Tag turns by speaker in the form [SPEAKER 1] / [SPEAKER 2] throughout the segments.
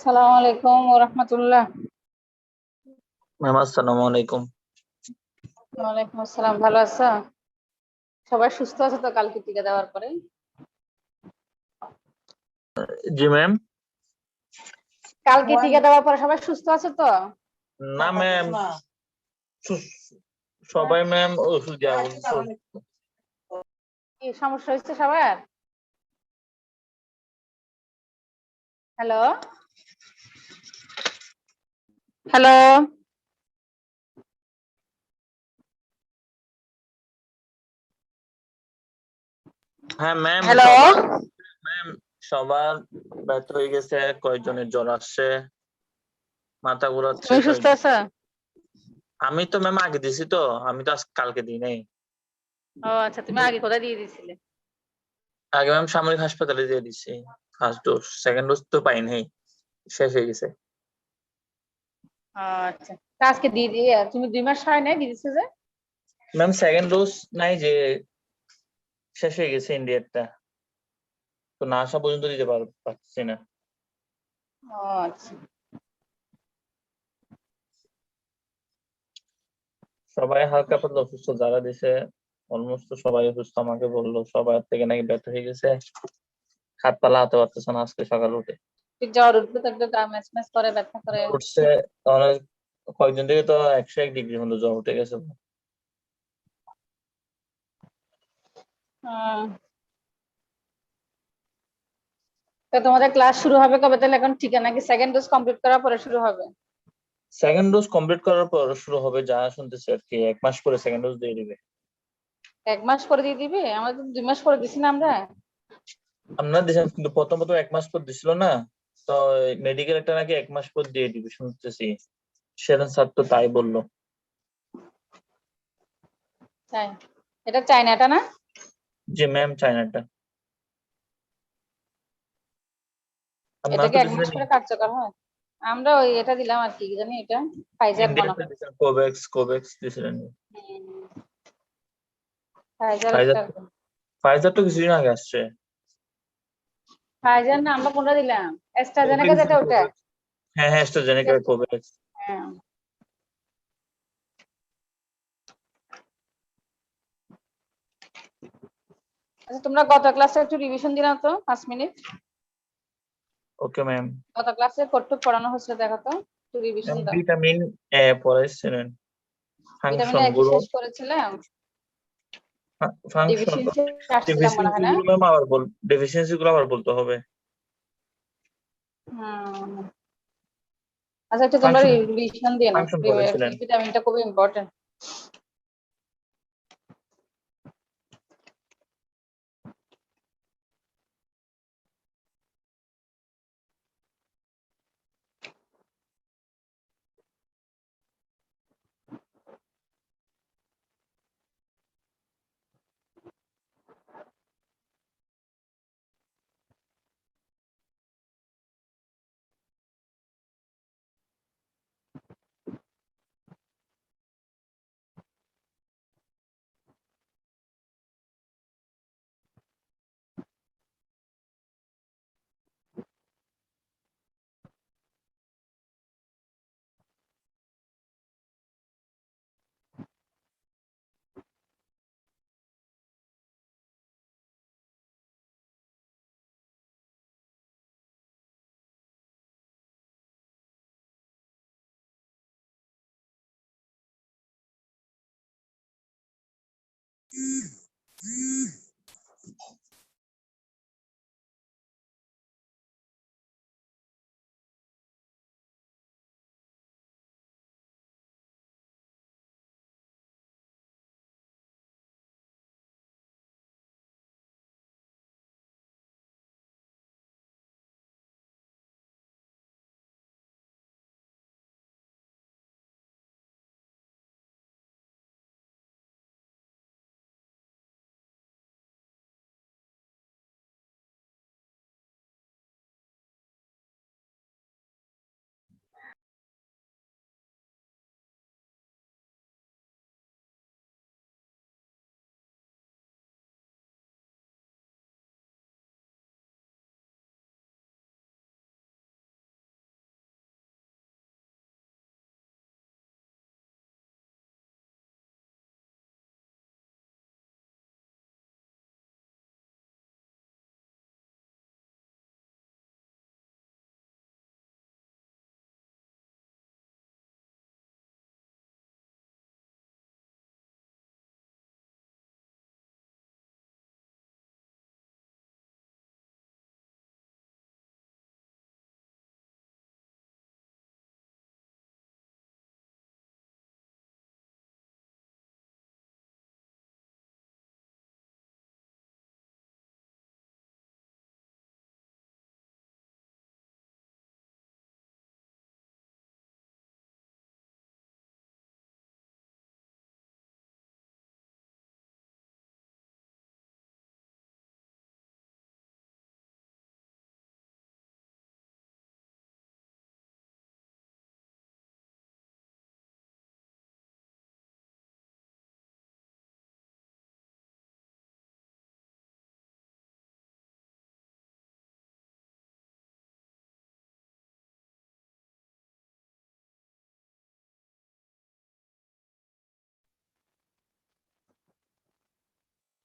[SPEAKER 1] সালাম আলাইকুম ও রহমতুল্লাহ।
[SPEAKER 2] ম্যাম আসসালামু আলাইকুম।
[SPEAKER 1] ওয়ালাইকুম আসসালাম। ভালো আছো? সবাই সুস্থ আছে তো কালকে টিকা দেওয়ার পরে?
[SPEAKER 2] জি ম্যাম।
[SPEAKER 1] কালকে টিকা দেওয়ার পরে সবাই সুস্থ আছে তো?
[SPEAKER 2] না ম্যাম, সবাই ম্যাম ওষুধ দেওয়া বলছে।
[SPEAKER 1] কি সমস্যা হয়েছে সবার? Hello hello.
[SPEAKER 2] হ্যাঁ ম্যাম,
[SPEAKER 1] হ্যালো,
[SPEAKER 2] ম্যাম সবার ব্যর্থ হয়ে গেছে, কয়েকজনের জ্বর আসছে, মাথা ঘোরাচ্ছে
[SPEAKER 1] তুমি সুস্থ
[SPEAKER 2] কয়েকজন।
[SPEAKER 1] আছো?
[SPEAKER 2] আমি তো ম্যাম আগে দিছি তো, আমি তো আজ কালকে দিই নাই।
[SPEAKER 1] ও আচ্ছা, তুমি আগে কোথায় দিয়ে দিছিলে?
[SPEAKER 2] আগে ম্যাম সামরিক হাসপাতালে দিয়ে দিছি। ফার্স্ট ডোজ, সেকেন্ড ডোজ তো পাই নাই, শেষ হয়ে গেছে।
[SPEAKER 1] ও আচ্ছা, তা আজকে দিয়ে দিয়ে তুমি 2 মাস হয় নাই দিয়ে দিচ্ছে যে?
[SPEAKER 2] ম্যাম সেকেন্ড ডোজ নাই যে, শেষ হয়ে গেছে ইন্ডিয়ারটা, তো না আসা পর্যন্ত দিতে পারছি না।
[SPEAKER 1] ও আচ্ছা।
[SPEAKER 2] সবাই হালকা পাতলা অসুস্থ, যারা দিছে অলমোস্ট সবাই অসুস্থ। আমাকে বললো সবার থেকে নাকি ব্যথা হয়ে গেছে, হাত পা লাগাতে পারতেছে না আজকে সকালে উঠে।
[SPEAKER 1] জ্বর উঠবে তো একটু গা ম্যাচ ম্যাচ করে, ব্যথা করে।
[SPEAKER 2] জ্বর উঠছে, অনেক কয়েকজন থেকে তো 101 ডিগ্রি পর্যন্ত জ্বর উঠে গেছে।
[SPEAKER 1] হুম। তো তোমাদের ক্লাস শুরু হবে কবে তাহলে? এখন ঠিক নাকি সেকেন্ড ডোজ কমপ্লিট করার পরে শুরু হবে?
[SPEAKER 2] সেকেন্ড ডোজ কমপ্লিট করার পর শুরু হবে, যা শুনতেছি আর কি, 1 মাস পরে সেকেন্ড ডোজ দিয়ে দিবে।
[SPEAKER 1] 1 মাস পরে দিয়ে দিবে? আমরা তো 2 মাস পরে দিছি না আমরা।
[SPEAKER 2] আপনার দেশে কিন্তু প্রথমত 1 মাস পর দিছিল না, তো মেডিকেল একটা নাকি 1 মাস পর দিয়ে দিবে শুনতেছি। সেদিন স্যার তো তাই বললো।
[SPEAKER 1] তাই? এটা চায়নাটা না?
[SPEAKER 2] জি ম্যাম, চায়নাটা। আপনারা
[SPEAKER 1] এটাকে
[SPEAKER 2] তো
[SPEAKER 1] 1 মাস
[SPEAKER 2] দিছিলেন
[SPEAKER 1] পরে কার্যকর হয়? আমরা ওই এটা দিলাম আর কি জানি, এটা ফাইজার মনে
[SPEAKER 2] ইন্ডিয়াতে,
[SPEAKER 1] হয়।
[SPEAKER 2] দিছিলেন কোভ্যাক্স, কোভ্যাক্স দিছিলেন।
[SPEAKER 1] ফাইজার
[SPEAKER 2] ফাইজার
[SPEAKER 1] একটা।
[SPEAKER 2] ফাইজার তো কিছুদিন আগে আসছে।
[SPEAKER 1] ফাইজার না, আমরা কোনটা দিলাম?
[SPEAKER 2] কোভ্যাক্স
[SPEAKER 1] অ্যাস্ট্রাজেনেকা যেটা
[SPEAKER 2] দিছেন,
[SPEAKER 1] ওটা।
[SPEAKER 2] কোভ্যাক্স। হ্যাঁ হ্যাঁ, অ্যাস্ট্রাজেনেকা, কোভ্যাক্স।
[SPEAKER 1] হ্যাঁ। আচ্ছা, তোমরা গত ক্লাসে একটু রিভিশন দিলাম তো 5 মিনিট।
[SPEAKER 2] Okay ma'am.
[SPEAKER 1] গত ক্লাসে কতটুকু পড়ানো হয়েছিল দেখো তো, একটু রিভিশন দাও।
[SPEAKER 2] ভিটামিন এ পড়াইছিলেন,
[SPEAKER 1] ভিটামিন
[SPEAKER 2] ফাংশন
[SPEAKER 1] এ কি
[SPEAKER 2] গুলো।
[SPEAKER 1] শেষ করেছিলাম?
[SPEAKER 2] ফাংশন,
[SPEAKER 1] ডেফিসিয়েন্সি আসছিলাম মনে হয়
[SPEAKER 2] ডেফিসিয়েন্সি
[SPEAKER 1] না?
[SPEAKER 2] গুলো ম্যাম আবার ডেফিসিয়েন্সি গুলো আবার বলতে হবে।
[SPEAKER 1] হুম। আচ্ছা, একটু তোমরা
[SPEAKER 2] ফাংশন,
[SPEAKER 1] রিভিশন দিয়ে নাও।
[SPEAKER 2] ফাংশন পড়াইছিলেন।
[SPEAKER 1] ভিটামিনটা খুবই ইম্পর্টেন্ট।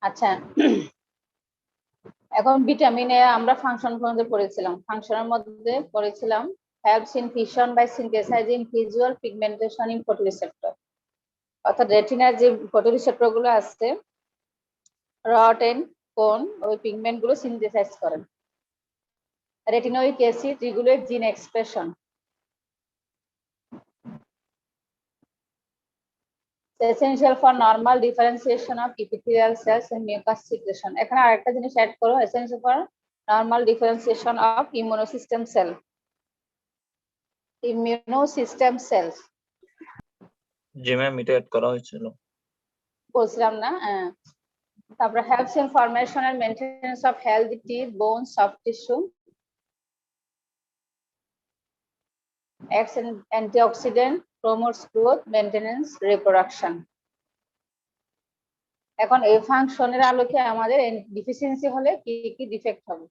[SPEAKER 1] আচ্ছা, এখন ভিটামিনে আমরা ফাংশন পর্যন্ত পড়েছিলাম। ফাংশনের মধ্যে পড়েছিলাম helps in fission by synthesizing visual pigmentation in photoreceptor, অর্থাৎ রেটিনার যে ফটোরিসেপ্টর গুলো আছে রড এন্ড কোন ওই পিগমেন্ট গুলো সিনথেসাইজ করেন। Retinoic acid regulate gene expression. essential for normal differentiation of epithelial cells and mucus secretion. এখানে আরেকটা জিনিস অ্যাড করো, essential for normal differentiation of immunosystem cell. Immunosystem cells
[SPEAKER 2] G ma'am, এটা add করা হয়েছিল।
[SPEAKER 1] বলছিলাম না? তারপরে helps in formation and maintenance of healthy teeth, bones, soft tissue. Acts as an antioxidant, promotes growth, maintenance, reproduction. এখন এই ফাংশনের আলোকে আমাদের ডিফিসিয়েন্সি হলে কি কি ডিফেক্ট হবে?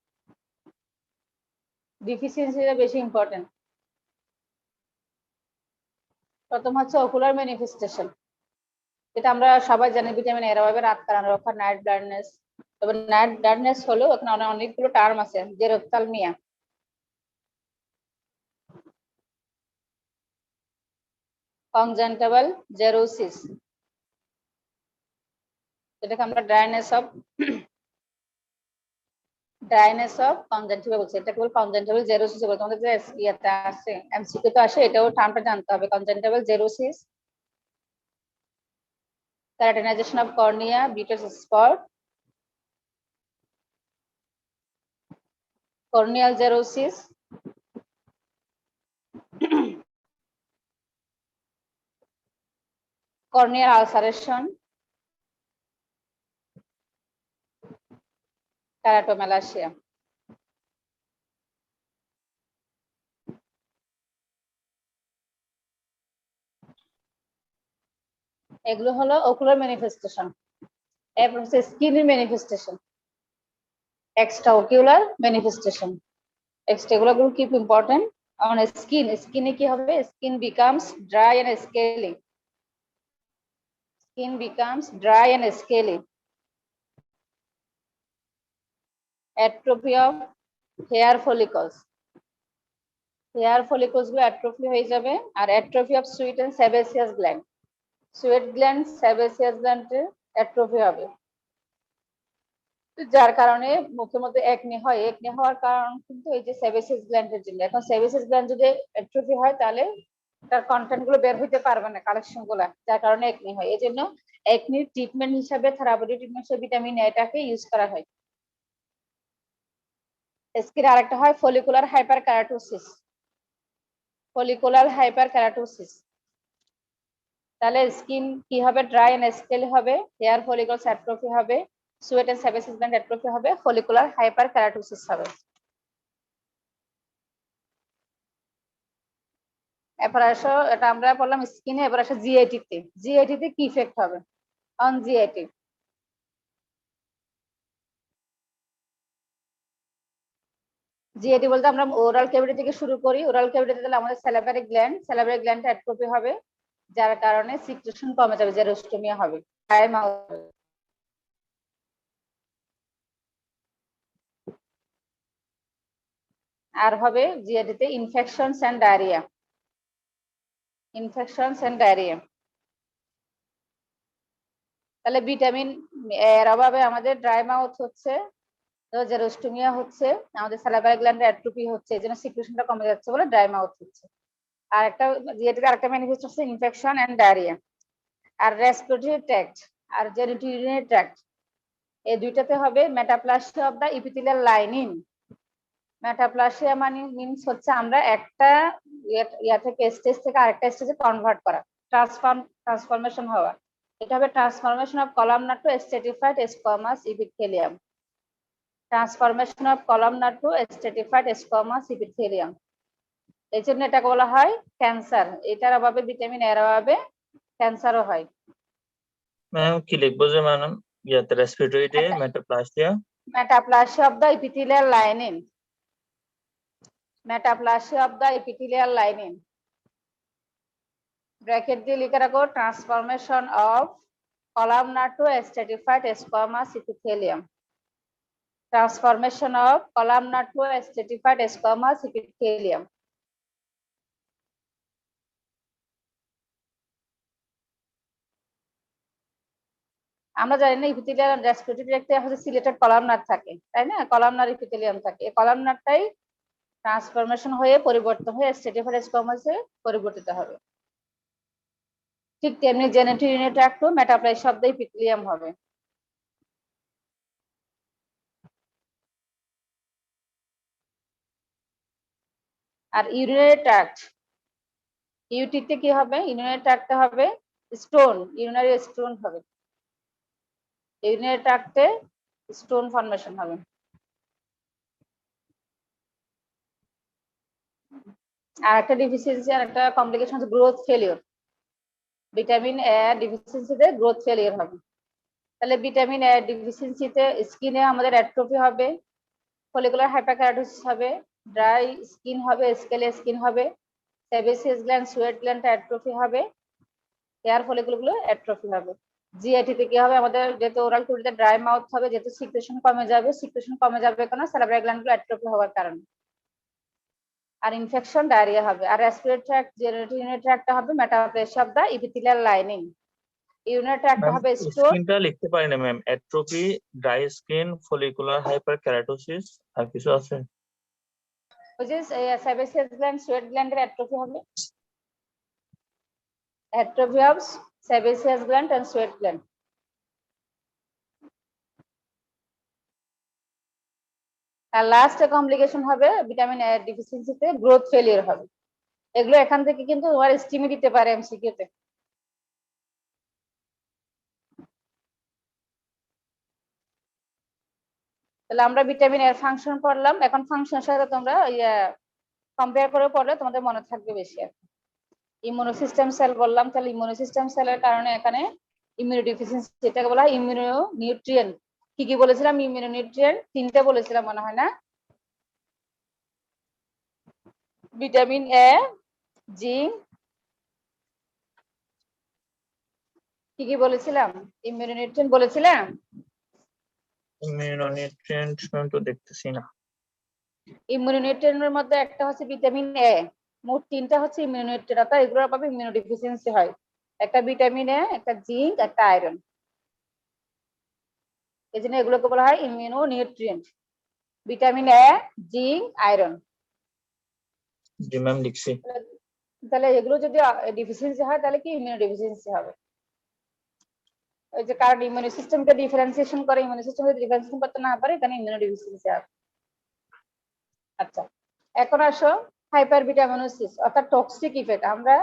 [SPEAKER 1] ডিফিসিয়েন্সিটা বেশি ইম্পর্টেন্ট। প্রথম হচ্ছে ওকুলার ম্যানিফেস্টেশন, এটা আমরা সবাই জানি ভিটামিন এর অভাবে রাত কানা রক্ষা, নাইট ব্লাইন্ডনেস। তবে নাইট ব্লাইন্ডনেস হলেও এখানে অনেকগুলো টার্ম আছে, জেরোফথ্যালমিয়া, কনজেন্টাবল জেরোসিস, এটাকে আমরা ড্রাইনেস অফ কনজেন্টিভা বলছি, এটাকে বল কনজেন্টাবল জেরোসিস বলতে। তোমাদের যে ইয়াতে আসে এমসিকিউ তো আসে, এটাও টার্মটা জানতে হবে। কনজেন্টাবল xerosis, keratinization of cornea, Butter's spot, corneal xerosis, corneal ulceration, keratomalacia. এগুলো হলো ওকুলার ম্যানিফেস্টেশন। এরপর হচ্ছে স্কিনের ম্যানিফেস্টেশন, এক্সট্রা ওকুলার ম্যানিফেস্টেশন। এগুলো খুব ইম্পর্টেন্ট। অন স্কিনে কি হবে? Skin becomes dry and scaly, skin becomes dry and scaly. Atrophy of hair follicles, hair follicles গুলো অ্যাট্রফি হয়ে যাবে। আর atrophy of sweat and sebaceous gland, sweat gland sebaceous গ্ল্যান্ডে অ্যাট্রফি হবে, যার কারণে মুখের মধ্যে একনি হয়। একনি হওয়ার কারণ কিন্তু এই যে সেবাসিয়াস গ্ল্যান্ডের জন্য। এখন সেবাসিয়াস গ্ল্যান্ড যদি অ্যাট্রফি হয় তাহলে তার কন্টেন্ট গুলো বের হইতে পারবে না, কালেকশন গুলা, যার কারণে একনি হয়। এই জন্য একনির ট্রিটমেন্ট হিসাবে, থেরাপিউটিক ট্রিটমেন্ট হিসেবে ভিটামিন এটাকে ইউজ করা হয়। স্কিন আরেকটা হয় ফলিকুলার হাইপারকেরাটোসিস, ফলিকুলার হাইপারকেরাটোসিস। তাহলে স্কিন কি হবে? ড্রাই এন্ড স্কেলি হবে, হেয়ার ফলিকলস অ্যাট্রফি হবে, sweat and sebaceous gland atrophy হবে, ফলিকুলার হাইপারকেরাটোসিস হবে। এরপর আসো, এটা আমরা বললাম স্কিনে, এবার আসো জিআইটি তে। জিআইটি তে কি ইফেক্ট হবে? অন জিআইটি, জিআইটি বলতে আমরা ওরাল ক্যাভিটি থেকে শুরু করি। ওরাল ক্যাভিটিতে তাহলে আমাদের স্যালাইভারি গ্ল্যান্ড অ্যাট্রফি হবে, যার কারণে সিক্রেশন কমে যাবে, জেরোস্টোমিয়া হবে, আর হবে জিআইটি তে infections and diarrhoea, infections and diarrhoea. তাহলে ভিটামিন এর অভাবে আমাদের ড্রাই মাউথ হচ্ছে, জেরোস্টোমিয়া হচ্ছে, আমাদের স্যালাইভারি গ্ল্যান্ডে অ্যাট্রফি হচ্ছে, এই জন্য সিক্রেশনটা কমে যাচ্ছে বলে ড্রাই মাউথ হচ্ছে। আর একটা জিআইটি আরেকটা ম্যানিফেস্ট হচ্ছে ইনফেকশন এন্ড ডায়রিয়া। আর রেসপিরেটরি ট্র্যাক্ট আর জেনিটোরিয়াল ট্র্যাক্ট, এই দুইটাতে হবে metaplasia of the epithelial lining. Metaplasia মানে মিন্স হচ্ছে আমরা একটা ইয়া থেকে স্টেজ থেকে আরেকটা স্টেজে কনভার্ট করা, ট্রান্সফরমেশন হওয়া। এটা হবে transformation of columnar to stratified squamous epithelium, transformation of columnar to stratified squamous epithelium. এই জন্য এটাকে বলা হয় ক্যান্সার। এটার অভাবে, ভিটামিন এর অভাবে ক্যান্সারও হয়।
[SPEAKER 2] ম্যাম কি লিখবো যে ম্যাডাম ইয়াতে রেসপিরেটরিতে metaplasia,
[SPEAKER 1] metaplasia of the epithelial lining, metaplasia of the epithelial lining, bracket দিয়ে লিখে রাখো transformation of columnar to stratified squamous epithelium. Transformation of columnar to stratified squamous epithelium. আমরা জানি না ইপিথেলিয়াল রেসপিরেটরি ট্র্যাক্টে হচ্ছে সিলেটেড কলামনার থাকে, তাই না? কলামনার ইপিথেলিয়াম থাকে, এই কলামনারটাই ট্রান্সফরমেশন হয়ে পরিবর্তন হয়ে স্ট্রেটিফাইড স্কোয়ামাসে পরিবর্তিত হবে। ঠিক তেমনি জেনিটরি ইউরিনারি ট্র্যাক্ট ও মেটাপ্লাই শব্দ ইপিথেলিয়াম হবে। আর ইউরিনারি ট্র্যাক্ট, ইউটিতে কি হবে? ইউরিনারি ট্র্যাক্টে হবে স্টোন, ইউরিনারি স্টোন হবে, ইউরিনারি ট্র্যাক্টে স্টোন ফর্মেশন হবে। আর একটা ডিফিসিয়েন্সি আর একটা কমপ্লিকেশন হচ্ছে গ্রোথ ফেলিওর। ভিটামিন এ ডিফিসিয়েন্সিতে গ্রোথ ফেলিওর হবে। তাহলে ভিটামিন এ ডিফিসিয়েন্সিতে স্কিনে আমাদের অ্যাট্রোফি হবে, ফলিকুলার হাইপারকেরাটোসিস হবে, ড্রাই স্কিন হবে, স্কেলে স্কিন হবে, sebaceous gland, sweat gland atrophy হবে, হেয়ার ফলিকুলগুলো অ্যাট্রোফি হবে। জিআইটিতে কি হবে? আমাদের যেহেতু ওরাল টুলিতে ড্রাই মাউথ হবে, যেহেতু সিক্রেশন কমে যাবে, সিক্রেশন কমে যাবে কেন? স্যালাইভারি গ্ল্যান্ডগুলো অ্যাট্রোফি হওয়ার কারণে। আর ইনফেকশন ডায়রিয়া হবে। আর respiratory tract, genitourinary tract হবে metaplasia of the epithelial lining. Urinary tract
[SPEAKER 2] ma'am
[SPEAKER 1] হবে স্টোন।
[SPEAKER 2] স্কিনটা লিখতে পারি না ma'am, atrophy, dry skin, follicular hyperkeratosis, আর কিছু আছে?
[SPEAKER 1] ওই যে সেবাসিয়াস গ্ল্যান্ড, সোয়েট গ্ল্যান্ডের অ্যাট্রোফি হবে, atrophy of sebaceous gland and sweat gland. আর লাস্ট কমপ্লিকেশন হবে ভিটামিন এ ডিফিসিয়েন্সিতে গ্রোথ ফেলিয়ার হবে। এগুলো এখান থেকে কিন্তু তোমার স্টিমে দিতে পারে এমসিকিউতে। তাহলে আমরা ভিটামিন এর ফাংশন পড়লাম, এখন ফাংশনের সাথে তোমরা কম্পেয়ার করে পড়লে তোমাদের মনে থাকবে বেশি। ইমিউনো সিস্টেম সেল বললাম, তাহলে ইমিউনো সিস্টেম সেলের কারণে এখানে ইমিউনো ডিফিসিয়েন্সি, যেটাকে বলা হয় ইমিউনো নিউট্রিয়েন্ট। কি কি বলেছিলাম? ইমিউনো নিউট্রিয়েন্ট তিনটে বলেছিলাম মনে হয় না? ভিটামিন এ, জিঙ্ক, কি কি বলেছিলাম? ইমিউনোনিউট্রিয়েন্ট বলেছিলাম।
[SPEAKER 2] ইমিউনোনিউট্রিয়েন্ট তো দেখতেছি না।
[SPEAKER 1] ইমিউনোনিউট্রিয়েন্টের মধ্যে একটা হচ্ছে ভিটামিন এ, মোট তিনটা হচ্ছে ইমিউনোনিউট্রিয়েন্ট, অর্থাৎ এগুলোর পাবে ইমিউনোডিফিসিয়েন্সি হয়। একটা ভিটামিন এ, একটা জিঙ্ক, একটা আয়রন। এই জন্য এগুলোকে বলা হয় immunonutrient. Vitamin A, zinc, iron.
[SPEAKER 2] জি ম্যাম লিখছি।
[SPEAKER 1] তাহলে এগুলো যদি ডিফিসিয়েন্সি হয় তাহলে কি ইমিউনোডিফিসিয়েন্সি হবে? ওই যে কারণ ইমিউনো সিস্টেমকে ডিফারেন্সিয়েশন করে, ইমিউনো সিস্টেম যদি ডিফারেন্সিয়েশন করতে না পারে এখানে ইমিউনোডিফিসিয়েন্সি হবে। আচ্ছা, এখন আসো হাইপার ভিটামিনোসিস অর্থাৎ টক্সিক ইফেক্ট। আমরা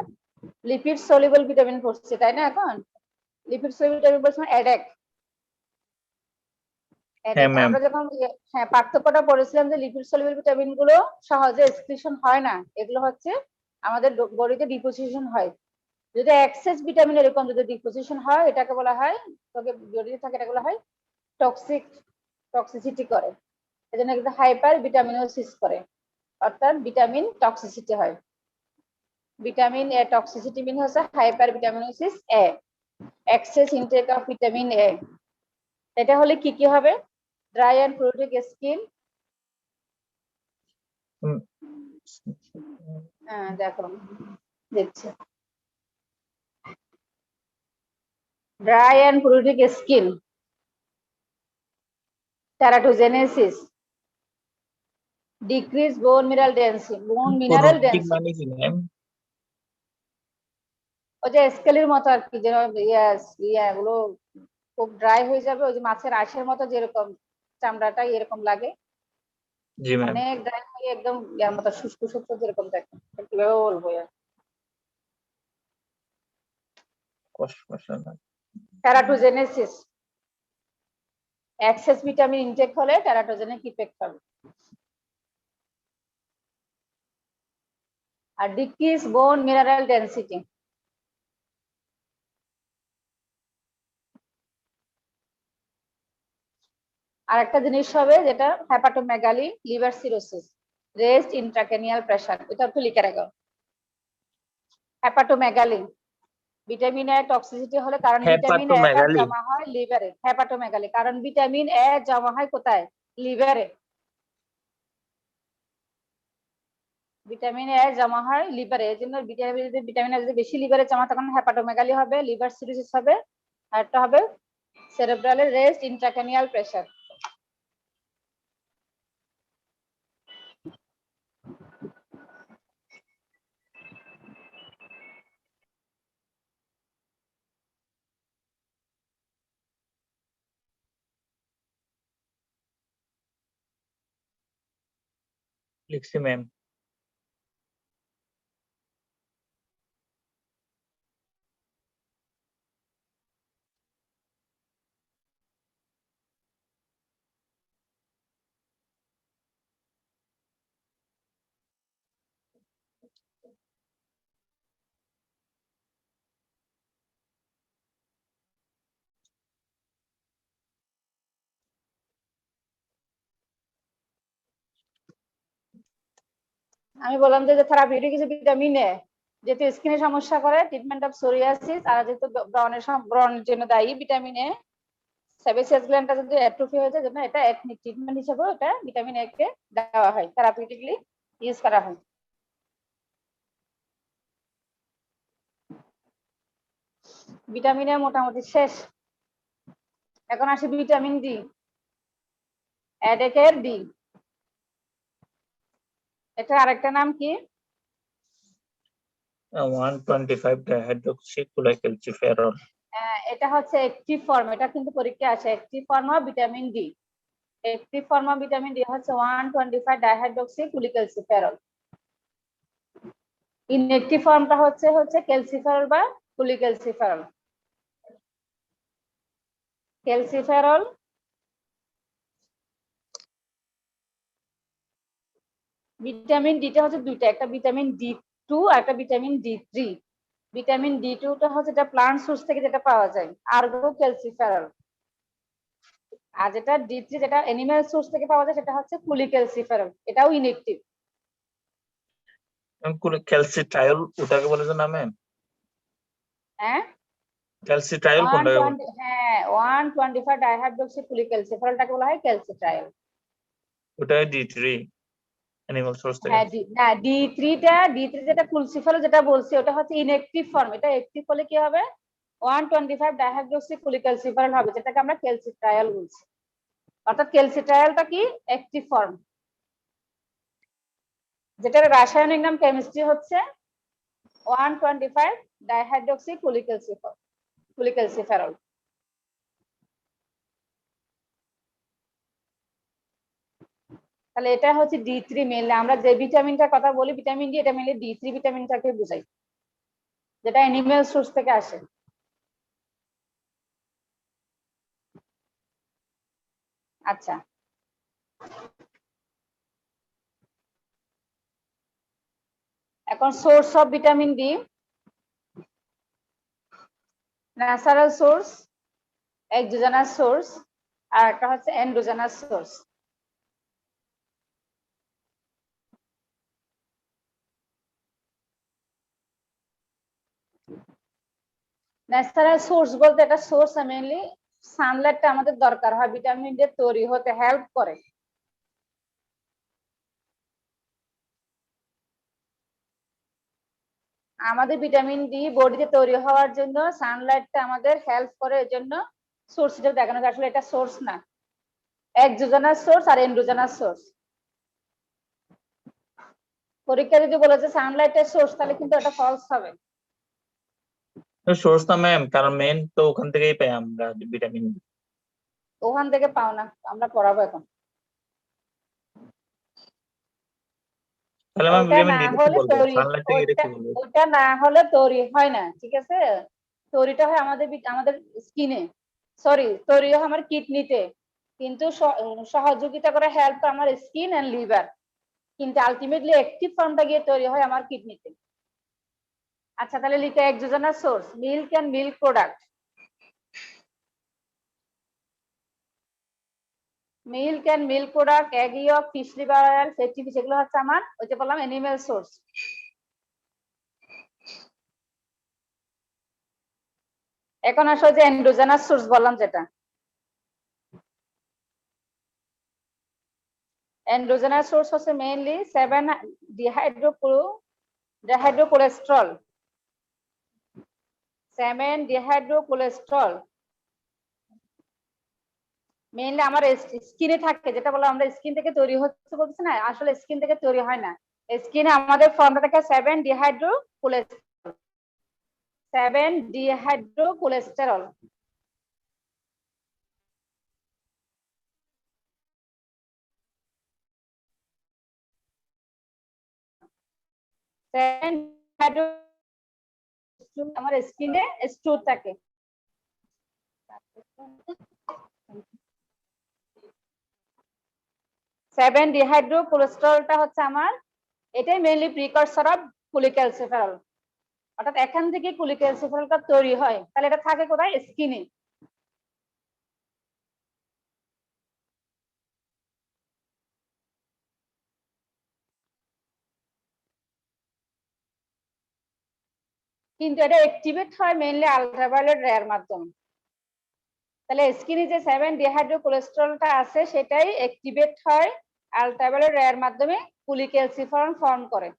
[SPEAKER 1] লিপিড সলিউবল ভিটামিন পড়ছি, তাই না? এখন লিপিড সলিউবল ভিটামিন বলছি অ্যাডেক।
[SPEAKER 2] হ্যাঁ ম্যাম।
[SPEAKER 1] আমরা যখন পার্থক্যটা পড়েছিলাম যে লিপিড সলিউবল ভিটামিন গুলো সহজে এক্সক্রিশন হয় না, এগুলো হচ্ছে আমাদের বডিতে ডিপোজিশন হয়। যদি এক্সেস ভিটামিন এরকম যদি ডিপোজিশন হয়, এটাকে বলা হয়, তোকে বডিতে থাকে, এটা বলা হয় টক্সিসিটি করে। এজন্য কিন্তু হাইপার ভিটামিনোসিস করে, অর্থাৎ ভিটামিন টক্সিসিটি হয়। ভিটামিন এ টক্সিসিটি মিন হচ্ছে hypervitaminosis A, excess intake of vitamin A. এটা হলে কি কি হবে? Dry and pruritic skin. দেখো দেখছি, dry and pruritic skin, teratogenesis, decrease bone mineral density, bone mineral
[SPEAKER 2] pruritic
[SPEAKER 1] density.
[SPEAKER 2] মানে কি ম্যাম?
[SPEAKER 1] ওই যে স্কেলের মতো আর কি, যেন এগুলো খুব ড্রাই হয়ে যাবে, ওই যে মাছের আঁশের মতো যেরকম চামড়াটা এরকম লাগে,
[SPEAKER 2] জি ম্যাম।
[SPEAKER 1] অনেক ড্রাই হয়ে একদম ইয়ার মতো শুষ্ক শুষ্ক যেরকম থাকে। কিভাবে বলবো? টেরাটোজেনেসিস, এক্সেস ভিটামিন ইনটেক হলে টেরাটোজেনিক ইফেক্ট হবে। আর ডিক্রিজ বোন মিনারেল ডেন্সিটি, আর একটা জিনিস হবে যেটা hepatomegaly, liver cirrhosis, rest intracranial pressure. এটা একটু লিখে রাখো, হেপাটোমেগালি। ভিটামিন এ টক্সিসিটি হলে, কারণ ভিটামিন এ টা
[SPEAKER 2] হেপাটোমেগালি।
[SPEAKER 1] জমা হয় লিভারে। হেপাটোমেগালি, কারণ ভিটামিন এ জমা হয় কোথায়? লিভারে। ভিটামিন এ জমা হয় লিভারে, এই জন্য ভিটামিন এ যদি বেশি লিভারে জমা তখন হেপাটোমেগালি হবে, লিভার সিরোসিস হবে। আর একটা হবে সেরেব্রালের রেস্ট ইন্ট্রাক্রেনিয়াল প্রেসার।
[SPEAKER 2] লিখছি ম্যাম।
[SPEAKER 1] আমি বললাম যে থেরাপিউটিক হিসেবে ভিটামিন এ যেহেতু স্কিনের সমস্যা করে, ট্রিটমেন্ট অফ সোরিয়াসিস, আর যেহেতু ব্রণের জন্য দায়ী ভিটামিন এ, সেবাসিয়াস গ্ল্যান্ডটা যদি অ্যাট্রোফি হয়ে যায়, জন্য এটা এথনিক ট্রিটমেন্ট হিসেবে এটা ভিটামিন এ কে দেওয়া হয়, থেরাপিউটিকলি ইউজ করা হয়। ভিটামিন এ মোটামুটি শেষ। এখন আসি ভিটামিন ডি, অ্যাডেকের ডি। এটা আরেকটা নাম কি?
[SPEAKER 2] 125 ডাইহাইড্রোক্সিক্লোরোক্যালসিফেরল।
[SPEAKER 1] এটা হচ্ছে অ্যাক্টিভ ফর্ম, এটা কিন্তু পরীক্ষা আছে। Active form of vitamin D, active form of vitamin D হচ্ছে 125 ডাইহাইড্রোক্সিক্লোরোক্যালসিফেরল। ইনঅ্যাক্টিভ ফর্মটা হচ্ছে ক্যালসিফেরল বা কুলিক্যালসিফেরল। ক্যালসিফেরল, ভিটামিন ডিটা হচ্ছে দুইটা, একটা ভিটামিন ডি2 আর একটা ভিটামিন ডি3। ভিটামিন ডি2টা হচ্ছে যেটা প্লান্ট সোর্স থেকে যেটা পাওয়া যায়, আর্গো ক্যালসিফেরল। আর যেটা ডি3 যেটা অ্যানিমাল সোর্স থেকে পাওয়া যায় সেটা হচ্ছে কুলিক্যালসিফেরল, এটাও ইনঅ্যাক্টিভ।
[SPEAKER 2] ক্যালসিট্রায়ল ওটাকে বলে যে না ম্যাম?
[SPEAKER 1] হ্যাঁ,
[SPEAKER 2] ক্যালসিট্রায়ল কোনটাকে বলে?
[SPEAKER 1] 120, হ্যাঁ 125 ডাইহাইড্রোক্সি কুলিক্যালসিফেরলটাকে বলা হয় ক্যালসিট্রায়ল।
[SPEAKER 2] ওটা ডি3 অ্যানিমাল সোর্স থেকে।
[SPEAKER 1] হ্যাঁ না, ডি3 যেটা কুলসিফেরল যেটা বলছি ওটা হচ্ছে ইনঅ্যাক্টিভ ফর্ম। এটা অ্যাক্টিভ হলে কি হবে? 125 ডাইহাইড্রোক্সি কুলিক্যালসিফেরল হবে, যেটাকে আমরা ক্যালসিট্রায়ল বলছি। অর্থাৎ ক্যালসিট্রায়লটা কি? অ্যাক্টিভ ফর্ম, যেটার রাসায়নিক নাম কেমিস্ট্রি হচ্ছে 125 ডাইহাইড্রোক্সি কুলিক্যালসিফেরল। তাহলে এটা হচ্ছে ডি3 মেনলি। আমরা যে ভিটামিনটার কথা বলি ভিটামিন ডি, এটা মেনলি ডি3 ভিটামিনটাকে বোঝাই, যেটা অ্যানিমেল সোর্স থেকে আসে। আচ্ছা, এখন source of vitamin D, natural source, exogenous source, আর একটা হচ্ছে এন্ডোজেনাস সোর্স। ন্যাচারাল সোর্স বলতে এটা সোর্স মেইনলি সানলাইটটা আমাদের দরকার হয় ভিটামিন ডি তৈরি হতে হেল্প করে। আমাদের ভিটামিন ডি বডিতে তৈরি হওয়ার জন্য সানলাইটটা আমাদের হেল্প করে, এর জন্য সোর্স হিসেবে দেখানো যায়। আসলে এটা সোর্স না, এক্সোজেনাস সোর্স আর এন্ডোজেনাস সোর্স। পরীক্ষা যদি বলেছে সানলাইটের সোর্স, তাহলে কিন্তু এটা ফলস হবে।
[SPEAKER 2] সোর্স না ম্যাম, কারণ মেন তো ওখান থেকেই পাই আমরা ভিটামিন।
[SPEAKER 1] ওখান থেকে পাও না, আমরা পড়াবো এখন।
[SPEAKER 2] তাহলে ম্যাম
[SPEAKER 1] ওটা
[SPEAKER 2] ভিটামিন
[SPEAKER 1] না
[SPEAKER 2] ডি কি
[SPEAKER 1] হলে
[SPEAKER 2] বলবো?
[SPEAKER 1] তৈরি,
[SPEAKER 2] সানলাইট থেকে এটা কি বলবো?
[SPEAKER 1] ওটা না হলে তৈরি হয় না, ঠিক আছে? তৈরিটা হয় আমাদের আমাদের স্কিনে, সরি তৈরি হয় আমার কিডনিতে, কিন্তু সহযোগিতা করে হেল্প আমার স্কিন এন্ড লিভার, কিন্তু আলটিমেটলি অ্যাক্টিভ ফর্মটা গিয়ে তৈরি হয় আমার কিডনিতে। আচ্ছা, তাহলে লিখে exogenous source, milk and milk product. Milk and milk product, egg yolk, fish liver oil, fatty fish, এগুলো হচ্ছে আমার ওই যে বললাম অ্যানিমেল সোর্স। এখন আসো যে এন্ডোজেনাস সোর্স বললাম যেটা, এন্ডোজেনাস সোর্স হচ্ছে মেইনলি 7 ডিহাইড্রোকোলেস্টেরল, 7 ডিহাইড্রোকোলেস্টেরল মেইনলি আমার স্কিনে থাকে, যেটা বলো আমরা স্কিন থেকে তৈরি হচ্ছে বলছি না, আসলে স্কিন থেকে তৈরি হয় না, স্কিনে আমাদের ফর্মটা থাকে 7 ডিহাইড্রোকোলেস্টেরল, 7 ডিহাইড্রোকোলেস্টেরল। আমার স্কিনে স্টোর থাকে। 7 ডিহাইড্রোকোলেস্টেরলটা হচ্ছে আমার, এটাই মেইনলি প্রিকারসর অফ কোলিক্যালসিফেরল, অর্থাৎ এখান থেকে কোলিক্যালসিফেরলটা তৈরি হয়। তাহলে এটা থাকে কোথায়? স্কিনে। কিন্তু এটা অ্যাক্টিভেট হয় মেইনলি আলট্রাভায়োলেট রের মাধ্যমে। তাহলে স্কিনে যে 7 ডিহাইড্রোকোলেস্টেরলটা আছে সেটাই অ্যাক্টিভেট হয় আলট্রাভায়োলেট রের মাধ্যমে, কোলিক্যালসিফেরল ফর্ম করে।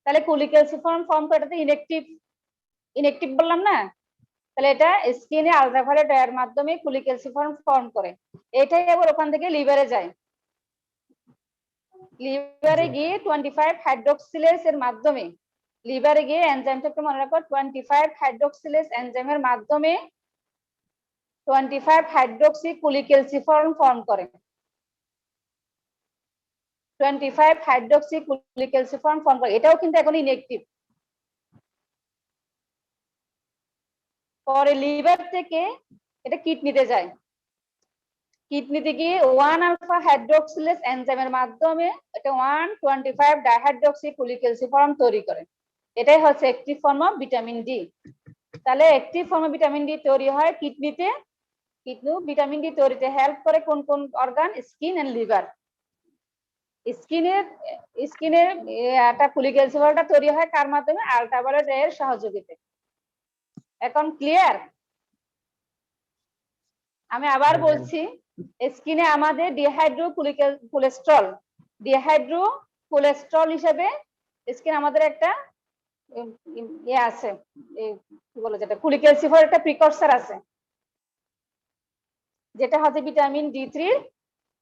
[SPEAKER 1] তাহলে কোলিক্যালসিফেরল ফর্ম করে, এটাতে ইনঅ্যাক্টিভ, ইনঅ্যাক্টিভ বললাম না, তাহলে এটা স্কিনে আলট্রাভায়োলেট রের মাধ্যমে কোলিক্যালসিফেরল ফর্ম করে। এটাই আবার ওখান থেকে লিভারে যায়, লিভারে গিয়ে 25 হাইড্রোক্সিলেজ এর মাধ্যমে, লিভারে গিয়ে এনজাইমটাকে মনে রাখো 25 হাইড্রোক্সিলেজ এনজাইমের মাধ্যমে 25 হাইড্রোক্সি কোলিক্যালসিফেরল ফর্ম করে, 25 হাইড্রোক্সি কোলিক্যালসিফেরল ফর্ম করে। এটাও কিন্তু এখন ইনঅ্যাক্টিভ। পরে লিভার থেকে এটা কিডনিতে যায়, কিডনিতে গিয়ে 1 আলফা হাইড্রোক্সিলেজ এনজাইমের মাধ্যমে এটা 125 ডাইহাইড্রোক্সি কোলিক্যালসিফেরল তৈরি করে। এটাই হচ্ছে active form of vitamin D. তাহলে active form of vitamin D তৈরি হয় কিডনিতে। কিডনি ভিটামিন ডি তৈরিতে হেল্প করে কোন কোন অর্গান? Skin and liver. স্কিনের একটা কোলিক্যালসিফেরলটা তৈরি হয় কার মাধ্যমে? আলট্রাভায়োলেট রে এর সহযোগিতায়। এখন ক্লিয়ার? আমি আবার বলছি, স্কিনে আমাদের ডিহাইড্রোকোলেস্টেরল, ডিহাইড্রোকোলেস্টেরল হিসেবে স্কিন আমাদের একটা ইয়ে আছে, কি বলে যেটা, কোলিক্যালসিফেরল একটা প্রিকরসর আছে, যেটা হচ্ছে ভিটামিন ডি3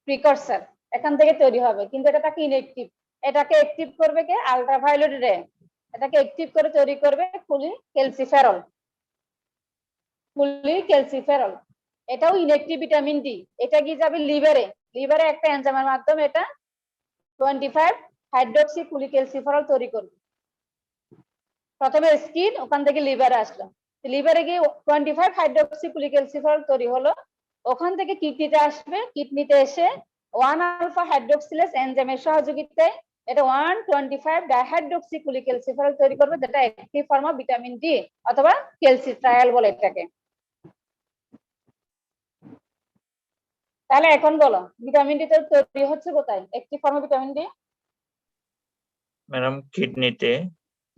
[SPEAKER 1] প্রিকরসর, এখান থেকে তৈরি হবে। কিন্তু এটা থাকে ইনঅ্যাক্টিভ। এটাকে অ্যাক্টিভ করবে কে? আলট্রাভায়োলেট রে। এটাকে অ্যাক্টিভ করে তৈরি করবে কোলিক্যালসিফেরল, কোলিক্যালসিফেরল। এটাও ইনঅ্যাক্টিভ ভিটামিন ডি। এটা কি যাবে লিভারে, লিভারে একটা এনজাইমের মাধ্যমে এটা 25 হাইড্রোক্সি কোলিক্যালসিফেরল তৈরি করবে। প্রথমে স্কিন, ওখান থেকে লিভারে আসলো, লিভারে গিয়ে 25 হাইড্রোক্সি কোলিক্যালসিফেরল তৈরি হলো, ওখান থেকে কিডনিতে আসবে, কিডনিতে এসে 1 আলফা হাইড্রোক্সিলেজ এনজাইমের সহযোগিতায় এটা 125 ডাইহাইড্রোক্সি কোলিক্যালসিফেরল তৈরি করবে, যেটা active form of vitamin D অথবা ক্যালসিট্রায়াল বলে এটাকে। তাহলে এখন বলো, ভিটামিন ডি তৈরি হচ্ছে কোথায়? Active form of vitamin D
[SPEAKER 2] madam কিডনিতে।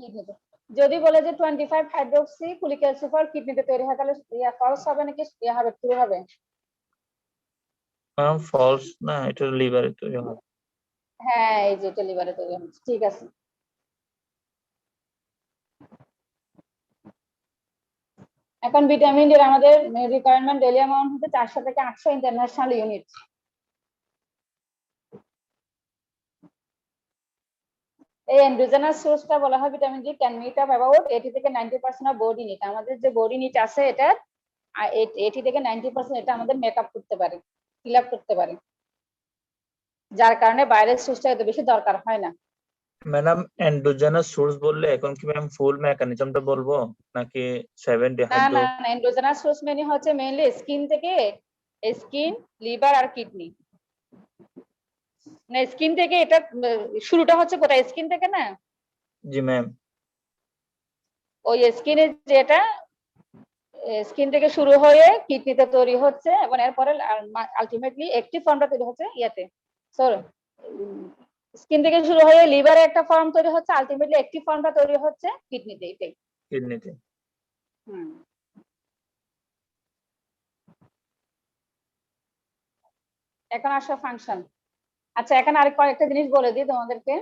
[SPEAKER 1] কিডনিতে। যদি বলে যে 25 হাইড্রোক্সি কোলিক্যালসিফেরল কিডনিতে তৈরি হয়, তাহলে ফলস হবে নাকি হবে, ট্রু হবে?
[SPEAKER 2] ম্যাডাম ফলস না, এটা লিভারে তৈরি হয়।
[SPEAKER 1] হ্যাঁ, এই যে এটা লিভারে তৈরি হচ্ছে, ঠিক আছে। এখন ভিটামিন ডি আমাদের রিকোয়ারমেন্ট ডেইলি অ্যামাউন্ট হচ্ছে 400 থেকে 800 ইন্টারন্যাশনাল ইউনিট। এই এন্ডোজেনাস সোর্সটা বলা হয় vitamin D can make up about 80 থেকে 90% অফ বডি নিড। আমাদের যে বডি নিড আছে এটা 80 থেকে 90% এটা আমাদের মেকআপ করতে পারে, ফিল আপ করতে পারে, যার কারণে বাইরের সোর্সটা এত বেশি দরকার হয় না।
[SPEAKER 2] ম্যাডাম এন্ডোজেনাস সোর্স বললে এখন কি ম্যাম ফুল মেকানিজমটা বলবো নাকি 7
[SPEAKER 1] না
[SPEAKER 2] ডিহাইড্রো?
[SPEAKER 1] না, এন্ডোজেনাস সোর্স মানে হচ্ছে মেইনলি স্কিন থেকে, স্কিন, লিভার আর কিডনি। না, স্কিন থেকে এটা শুরুটা হচ্ছে কোথায়? স্কিন থেকে না?
[SPEAKER 2] জি ম্যাম।
[SPEAKER 1] ওই স্কিনের যেটা, স্কিন থেকে শুরু হয়ে কিডনিতে তৈরি হচ্ছে এবং এরপরে আলটিমেটলি অ্যাক্টিভ ফর্মটা তৈরি হচ্ছে ইয়াতে, সরি, স্কিন থেকে শুরু হয়ে লিভারে একটা ফর্ম তৈরি হচ্ছে, আলটিমেটলি অ্যাক্টিভ ফর্মটা তৈরি হচ্ছে কিডনিতে। এটাই।
[SPEAKER 2] কিডনিতে।
[SPEAKER 1] হুম। এখন আসো ফাংশন। আচ্ছা এখানে আরেক কয়েকটা জিনিস বলে দিই তোমাদেরকে,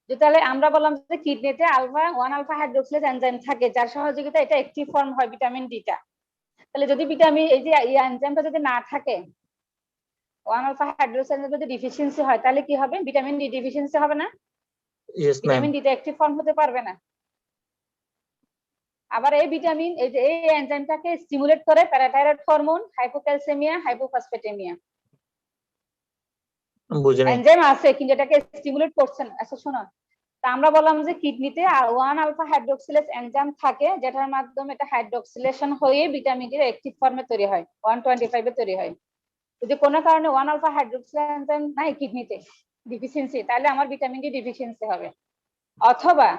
[SPEAKER 1] যে তাহলে আমরা বললাম যে কিডনিতে আলফা 1 আলফা হাইড্রোক্সিলেজ এনজাইম থাকে যার সহযোগিতা এটা অ্যাক্টিভ ফর্ম হয় ভিটামিন ডিটা। তাহলে যদি ভিটামিন এই যে এই এনজাইমটা যদি না থাকে, 1 আলফা হাইড্রোক্সিলেজ যদি ডিফিসিয়েন্সি হয় তাহলে কি হবে? ভিটামিন ডি ডিফিসিয়েন্সি হবে না?
[SPEAKER 2] Yes ma'am.
[SPEAKER 1] ভিটামিন ডিটা অ্যাক্টিভ ফর্ম হতে পারবে না। আবার এই ভিটামিন এই যে এই এনজাইমটাকে স্টিমুলেট করে প্যারাথাইরয়েড হরমোন, হাইপোক্যালসেমিয়া, হাইপোফসফেটেমিয়া।
[SPEAKER 2] বুঝে নাই।
[SPEAKER 1] এনজাইম আছে কিন্তু এটাকে স্টিমুলেট করছে না। আচ্ছা শোনো, তা আমরা বললাম যে কিডনিতে 1 আলফা হাইড্রোক্সিলেজ এনজাইম থাকে যেটার মাধ্যমে এটা হাইড্রোক্সিলেশন হয়ে ভিটামিন ডি অ্যাক্টিভ ফর্মে তৈরি হয়, 125 এ তৈরি হয়। যদি কোনো কারণে 1 আলফা হাইড্রোক্সিলেজ এনজাইম নাই কিডনিতে, ডিফিসিয়েন্সি, তাহলে আমার ভিটামিন ডি ডিফিসিয়েন্সি হবে। অথবা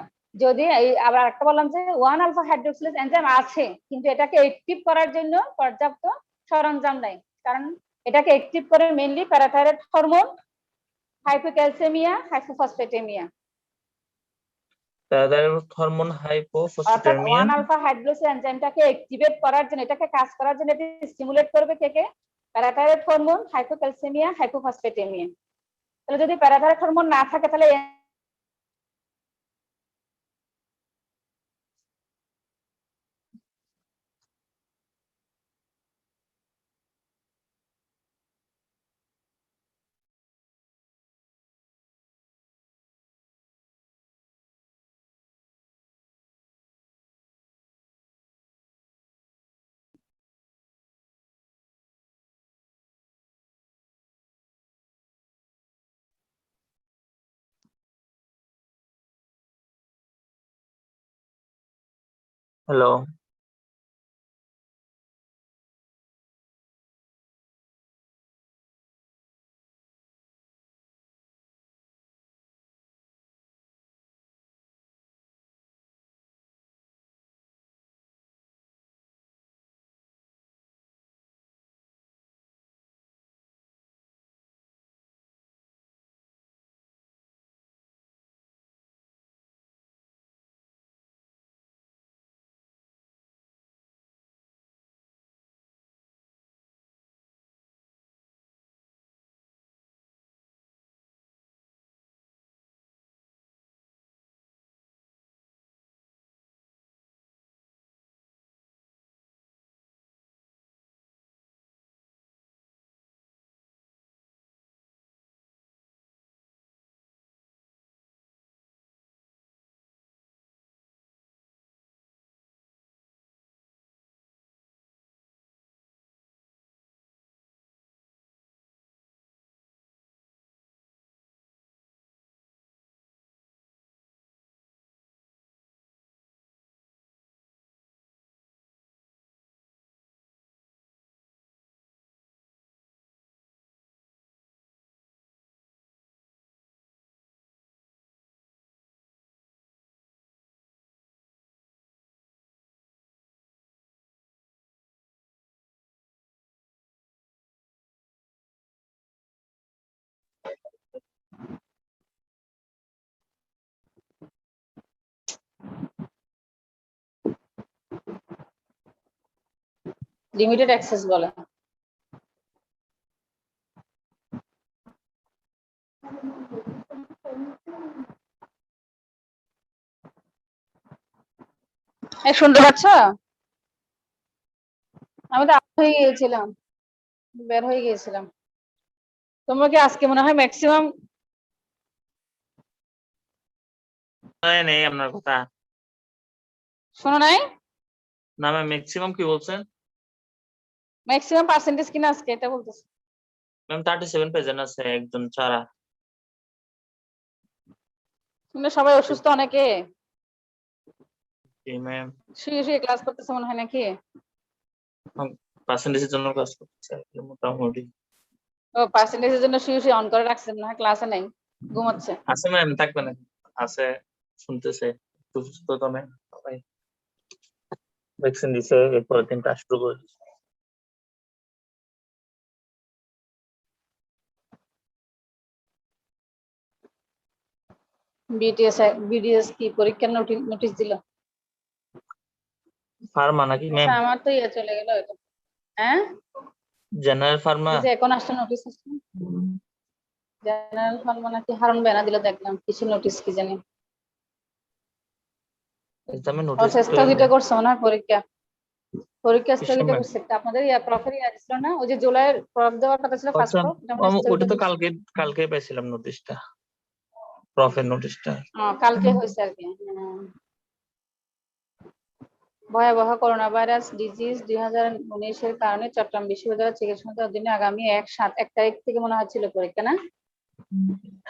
[SPEAKER 1] যদি আবার একটা বললাম যে 1 আলফা হাইড্রোক্সিলেজ এনজাইম আছে কিন্তু এটাকে অ্যাক্টিভ করার জন্য পর্যাপ্ত সরঞ্জাম নাই, কারণ এটাকে অ্যাক্টিভ করে mainly parathyroid hormone, hypocalcaemia, hypophosphataemia.
[SPEAKER 2] Parathyroid hormone,
[SPEAKER 1] অর্থাৎ
[SPEAKER 2] হাইপোফসফেটেমিয়া।
[SPEAKER 1] 1 আলফা হাইড্রোক্সিলেজ এনজাইমটাকে অ্যাক্টিভেট করার জন্য, এটাকে কাজ করার জন্য এটা স্টিমুলেট করবে কে? Parathyroid hormone, hypocalcaemia, hypophosphataemia. তাহলে যদি প্যারাথাইরয়েড হরমোন না থাকে তাহলে
[SPEAKER 2] হ্যালো।
[SPEAKER 1] লিমিটেড অ্যাক্সেস বলে। শুনতে পাচ্ছ? আমি তো হয়ে গিয়েছিলাম, বের হয়ে গিয়েছিলাম। তোমরা কি আজকে মনে হয় ম্যাক্সিমাম
[SPEAKER 2] নেই আপনার কথা।
[SPEAKER 1] শোনো নাই?
[SPEAKER 2] না ম্যাম, ম্যাক্সিমাম কি বলছেন?
[SPEAKER 1] ম্যাক্সিমাম পার্সেন্টেজ কিনা আজকে এটা বলতেছি।
[SPEAKER 2] ম্যাম 37 প্রেজেন্ট আছে একজন ছাড়া।
[SPEAKER 1] তোমরা সবাই অসুস্থ অনেকে,
[SPEAKER 2] জি ম্যাম।
[SPEAKER 1] শুয়ে শুয়ে ক্লাস করতেছে মনে হয় নাকি?
[SPEAKER 2] পার্সেন্টেজের জন্য কাজ করতেছে মোটামুটি।
[SPEAKER 1] ও পার্সেন্টেজের জন্য শুয়ে শুয়ে অন করে রাখছে, মনে হয় ক্লাসে নাই, ঘুমাচ্ছে।
[SPEAKER 2] আছে ম্যাম, থাকবে না? আছে, শুনতেছে। সুস্থ তো ম্যাম সবাই ভ্যাকসিন দিছে, এরপরের দিন কাজ শুরু করে দিছে।
[SPEAKER 1] বিডিএস কি পরীক্ষার নোটিশ দিল?
[SPEAKER 2] ফার্মা নাকি ম্যাম?
[SPEAKER 1] আমার তো ইয়ে চলে গেল এটা। হ্যাঁ
[SPEAKER 2] জেনারেল ফার্মা।
[SPEAKER 1] এই যে এখন আসছে নোটিশ আসছে। জেনারেল হরমোন নাকি হারুন বেনা দিলে দেখলাম কিছু নোটিস কি জানি
[SPEAKER 2] এক্সামে নোটিস
[SPEAKER 1] স্থগিত করছে মনে হয় পরীক্ষা স্থগিত
[SPEAKER 2] সময়
[SPEAKER 1] করছে আপনাদের প্রফের ছিল না ওই যে জুলাইয়ের প্রফ দেওয়ার কথা ছিল ফার্স্ট
[SPEAKER 2] আচ্ছা
[SPEAKER 1] প্রফ এটা মানে
[SPEAKER 2] ওটা
[SPEAKER 1] স্থগিত
[SPEAKER 2] তো
[SPEAKER 1] করছে।
[SPEAKER 2] কালকে পেয়েছিলাম নোটিশটা, প্রফের নোটিশটা।
[SPEAKER 1] কালকে হয়েছে আর কি। ভয়াবহ করোনা ভাইরাস ডিজিজ 2019-এর কারণে চট্টগ্রাম বিশ্ববিদ্যালয়ের চিকিৎসকের অধীনে আগামী 1 তারিখ থেকে মনে হচ্ছিল পরীক্ষা না?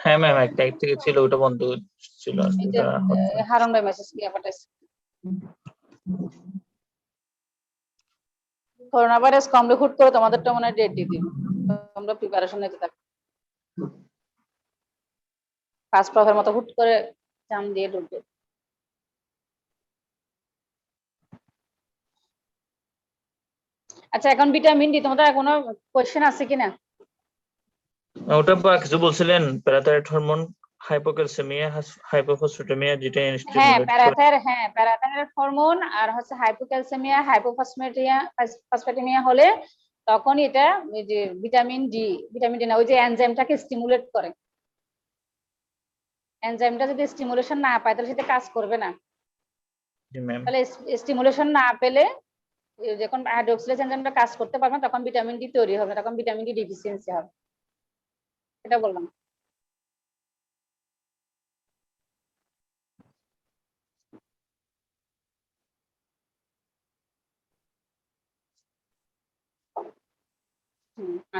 [SPEAKER 2] হ্যাঁ ম্যাম, 1 তারিখ থেকে ছিল, ওটা বন্ধ ছিল আর কি,
[SPEAKER 1] এই যে
[SPEAKER 2] ওটা হচ্ছে।
[SPEAKER 1] হারুন ভাই মেসেজ দিয়ে পাঠাইছে করোনা ভাইরাস কমলে হুট করে তোমাদেরটা মনে হয় ডেট দিয়ে দিবে, তোমরা প্রিপারেশন নিতে থাকো। ফার্স্ট প্রফের মতো হুট করে জাম দিয়ে ঢুকবে। আচ্ছা এখন ভিটামিন ডি তোমাদের কোনো কোশ্চেন আছে কিনা?
[SPEAKER 2] ওটা কিছু বলছিলেন, প্যারাথাইরয়েড হরমোন, হাইপোক্যালসেমিয়া, হাইপোফসফেটেমিয়া, যেটা স্টিমুলেট করে।
[SPEAKER 1] প্যারাথাইরয়েড হরমোন আর হচ্ছে হাইপোক্যালসেমিয়া হাইপোফসফেটেমিয়া হলে তখন এটা ওই যে ভিটামিন ডি না, ওই যে এনজাইমটাকে স্টিমুলেট করে। এনজাইমটা যদি স্টিমুলেশন না পায় তাহলে সেটা কাজ করবে না।
[SPEAKER 2] জি ম্যাম।
[SPEAKER 1] তাহলে স্টিমুলেশন না পেলে যখন হাইড্রোক্সিলেজ এনজাইমটা কাজ করতে পারবে না তখন ভিটামিন ডি তৈরি হবে, তখন ভিটামিন ডি ডিফিসিয়েন্সি হবে, এটা বললাম।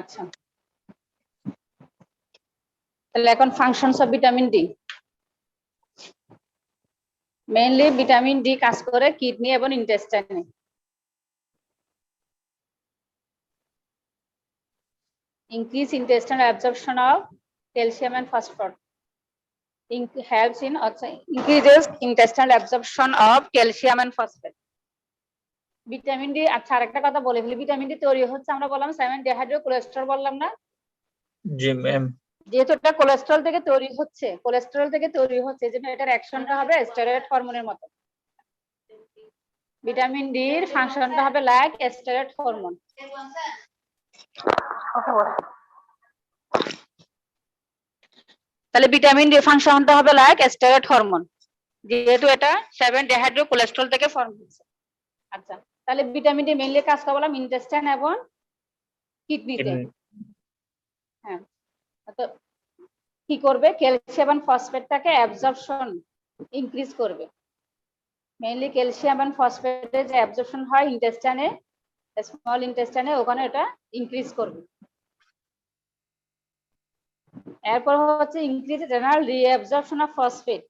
[SPEAKER 1] আচ্ছা তাহলে এখন functions of vitamin D. Mainly vitamin D কাজ করে কিডনি এবং ইন্টেস্টাইনে। Increase intestinal absorption of calcium and phosphorus. Helps in also increases intestinal absorption of calcium and phosphate. Vitamin D, আচ্ছা আরেকটা কথা বলে ফেলি, ভিটামিন ডি তৈরি হচ্ছে আমরা বললাম 7 ডিহাইড্রোকোলেস্টেরল বললাম না?
[SPEAKER 2] জি ম্যাম।
[SPEAKER 1] যেহেতু এটা কোলেস্টেরল থেকে তৈরি হচ্ছে যেটা এটার অ্যাকশনটা হবে স্টেরয়েড হরমোনের মতো। ভিটামিন ডি এর ফাংশনটা হবে লাইক স্টেরয়েড হরমোন। তাহলে ভিটামিন ডি ফাংশনটা হবে লাইক স্টেরয়েড হরমোন, যেহেতু এটা 7 ডিহাইড্রোকোলেস্টেরল থেকে ফর্ম হচ্ছে। আচ্ছা তাহলে ভিটামিন ডি মেইনলি কাজ করে বললাম ইন্টেস্টাইন এবং কিডনিতে। হ্যাঁ তো কি করবে, ক্যালসিয়াম এবং ফসফেটটাকে অ্যাবজর্পশন ইনক্রিজ করবে। মেইনলি ক্যালসিয়াম এবং ফসফেটের যে অ্যাবজর্পশন হয় ইন্টেস্টাইনে, স্মল ইন্টেস্টাইনে, ওখানে এটা ইনক্রিজ করবে। এরপর হচ্ছে increase renal reabsorption of phosphate,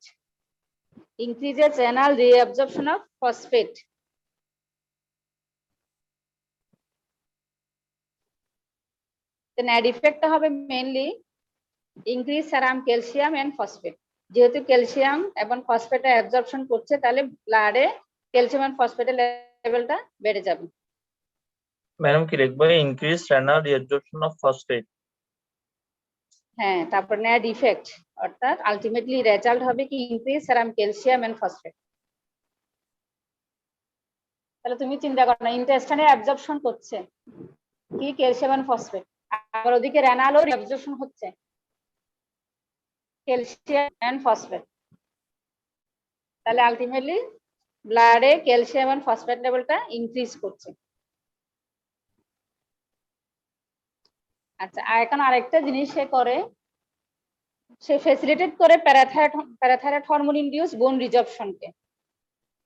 [SPEAKER 1] increases renal reabsorption of phosphate. Then add effect হবে mainly increase serum calcium and phosphate, যেহেতু ক্যালসিয়াম এবং ফসফেটের অ্যাবজর্পশন করছে তাহলে ব্লাডে ক্যালসিয়াম এবং ফসফেটের লেভেলটা বেড়ে যাবে।
[SPEAKER 2] ম্যাডাম কি লিখবো, increase renal reabsorption of phosphate?
[SPEAKER 1] হ্যাঁ তারপর অ্যাড ইফেক্ট, অর্থাৎ আলটিমেটলি রেজাল্ট হবে কি increase serum calcium and phosphate. তাহলে তুমি চিন্তা করো না, ইন্টেস্টাইনে অ্যাবজর্পশন করছে কি ক্যালসিয়াম এন্ড ফসফেট, আর ওদিকে রেনালও অ্যাবজর্পশন হচ্ছে ক্যালসিয়াম এন্ড ফসফেট, তাহলে আলটিমেটলি ব্লাডে ক্যালসিয়াম এন্ড ফসফেট লেভেলটা ইনক্রিজ করছে। আচ্ছা আর এখন আরেকটা জিনিস সে করে, সে ফ্যাসিলিটেট করে প্যারাথাইরয়েড হরমোন ইনডিউস বোন রিজর্পশনকে।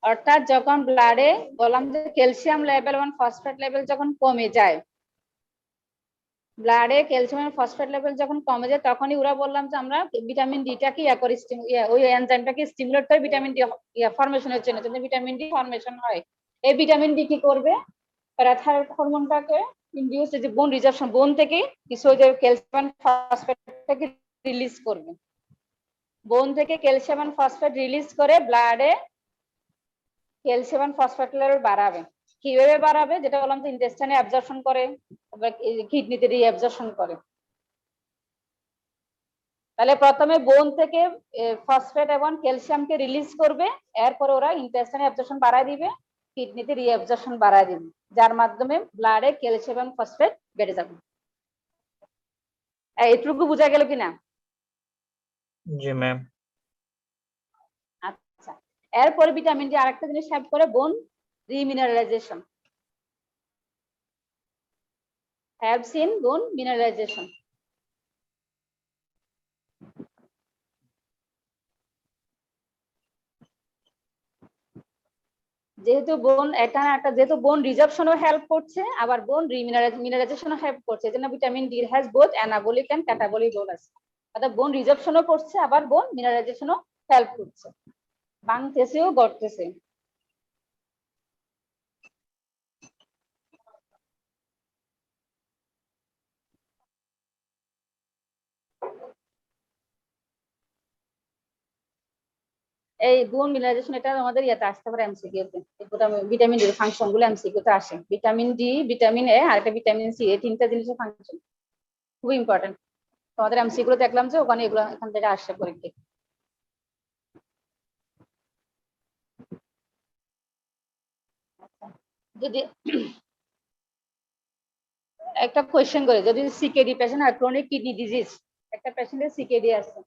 [SPEAKER 1] অর্থাৎ যখন ব্লাডে বললাম যে ক্যালসিয়াম লেভেল এবং ফসফেট লেভেল যখন কমে যায়, ব্লাডে ক্যালসিয়াম এবং ফসফেট লেভেল যখন কমে যায় তখনই ওরা বললাম যে আমরা ভিটামিন ডিটাকে ওই এনজাইমটাকে স্টিমুলেট করে ভিটামিন ডি ফর্মেশনের জন্য, যদি ভিটামিন ডি ফর্মেশন হয় এই ভিটামিন ডি কি করবে, প্যারাথাইরয়েড হরমোনটাকে ইনডিউস, যে বোন রিজর্পশন, বোন থেকে কিছু ওই যে ক্যালসিয়াম ফসফেটটাকে রিলিজ করবে, বোন থেকে ক্যালসিয়াম এবং ফসফেট রিলিজ করে ব্লাডে ক্যালসিয়াম এবং ফসফেট লেভেল বাড়াবে। কিভাবে বাড়াবে, যেটা বললাম যে ইন্টেস্টাইনে অ্যাবজর্পশন করে, কিডনিতে রিঅ্যাবজর্পশন করে। তাহলে প্রথমে বোন থেকে ফসফেট এবং ক্যালসিয়ামকে রিলিজ করবে, এরপর ওরা ইন্টেস্টাইনে অ্যাবজর্পশন বাড়ায় দিবে, কিডনিতে রিঅ্যাবজর্পশন বাড়ায় দিবে, যার মাধ্যমে ব্লাডে ক্যালসিয়াম এবং ফসফেট বেড়ে যাবে। এইটুকু বোঝা গেল কিনা?
[SPEAKER 2] জি ম্যাম।
[SPEAKER 1] আচ্ছা, এরপরে ভিটামিন ডি আরেকটা জিনিস হেল্প করে, বোন remineralisation, helps in bone mineralization. যেহেতু বোন এখানে একটা, যেহেতু বোন রিজার্ভশনও হেল্প করছে আবার বোন মিনারেলাইজেশনও হেল্প করছে, এজন্য vitamin D has both anabolic and catabolic role আছে। অর্থাৎ বোন রিজার্ভশনও করছে আবার বোন মিনারেলাইজেশনও হেল্প করছে, ভাঙতেছেও গড়তেছে। এই বোন মিনারেলাইজেশন এটা আমাদের ইয়াতে আসতে পারে এমসিকিউ তে, ভিটামিন ডি এর ফাংশন গুলো এমসিকিউ তে আসে। ভিটামিন ডি, ভিটামিন এ আর একটা ভিটামিন সি, এই তিনটা জিনিসের ফাংশন খুব ইম্পর্টেন্ট। তোমাদের এমসিকিউ গুলো দেখলাম যে ওখানে এগুলো এখান থেকে আসে পরীক্ষা। যদি একটা কোয়েশ্চেন করে, যদি সিকেডি পেশেন্ট আর ক্রনিক কিডনি ডিজিজ, একটা পেশেন্টের সিকেডি আছে,